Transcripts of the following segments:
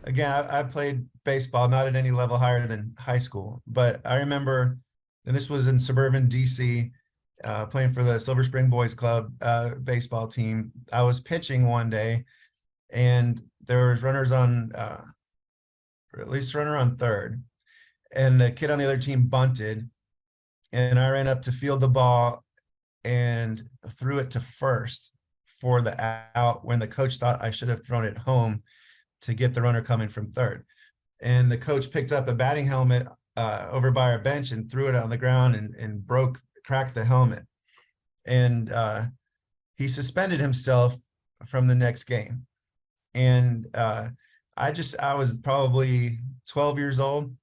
again, I played baseball, not at any level higher than high school, but I remember, and this was in suburban DC, playing for the Silver Spring Boys Club baseball team. I was pitching one day, and there was runners on, or at least runner on third, and the kid on the other team bunted, and I ran up to field the ball and threw it to first for the out when the coach thought I should have thrown it home to get the runner coming from third. And the coach picked up a batting helmet over by our bench and threw it on the ground and cracked the helmet. And he suspended himself from the next game. And I was probably 12 years old.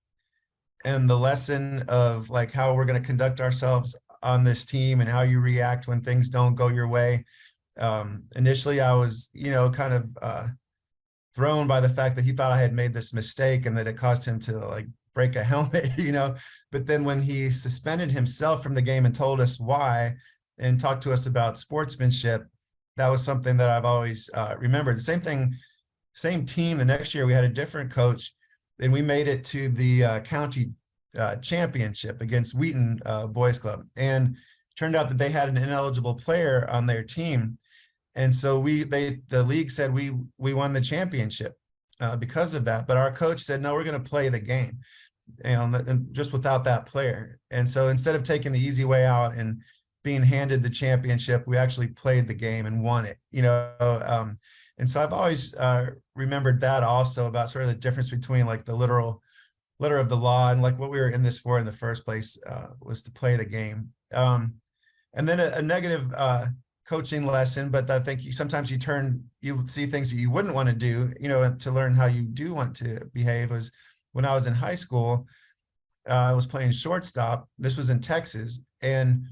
And the lesson of like how we're going to conduct ourselves on this team and how you react when things don't go your way. Initially, I was, kind of thrown by the fact that he thought I had made this mistake and that it caused him to like break a helmet, but then when he suspended himself from the game and told us why and talked to us about sportsmanship, that was something that I've always remembered. The same thing, same team. The next year we had a different coach and we made it to the county championship against Wheaton Boys Club. And turned out that they had an ineligible player on their team. And so the league said we won the championship because of that. But our coach said, no, we're going to play the game, and just without that player. And so instead of taking the easy way out and being handed the championship, we actually played the game and won it, and so I've always remembered that also about sort of the difference between like the literal letter of the law and like what we were in this for in the first place was to play the game. And then a negative coaching lesson, but I think sometimes you see things that you wouldn't want to do, to learn how you do want to behave. Was when I was in high school, I was playing shortstop. This was in Texas. And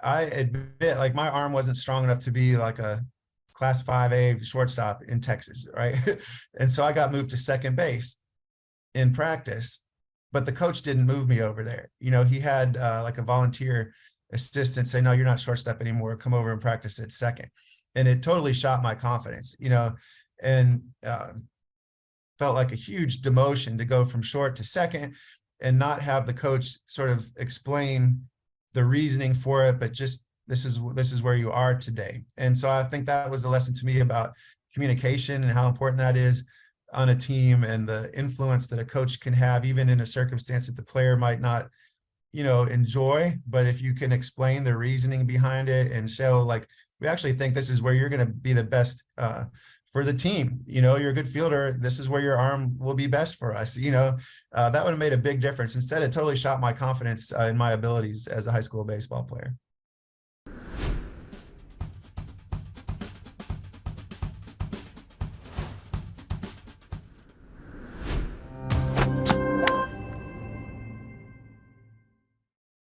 I admit, like, my arm wasn't strong enough to be like a class 5A shortstop in Texas, right? And so I got moved to second base in practice, but the coach didn't move me over there. He had like a volunteer assistant say, no, you're not shortstop anymore. Come over and practice at second. And it totally shot my confidence, and felt like a huge demotion to go from short to second and not have the coach sort of explain the reasoning for it, but just, this is where you are today. And so I think that was a lesson to me about communication and how important that is on a team, and the influence that a coach can have, even in a circumstance that the player might not enjoy, but if you can explain the reasoning behind it and show, like, we actually think this is where you're going to be the best for the team. You're a good fielder. This is where your arm will be best for us. That would have made a big difference. Instead, it totally shot my confidence in my abilities as a high school baseball player.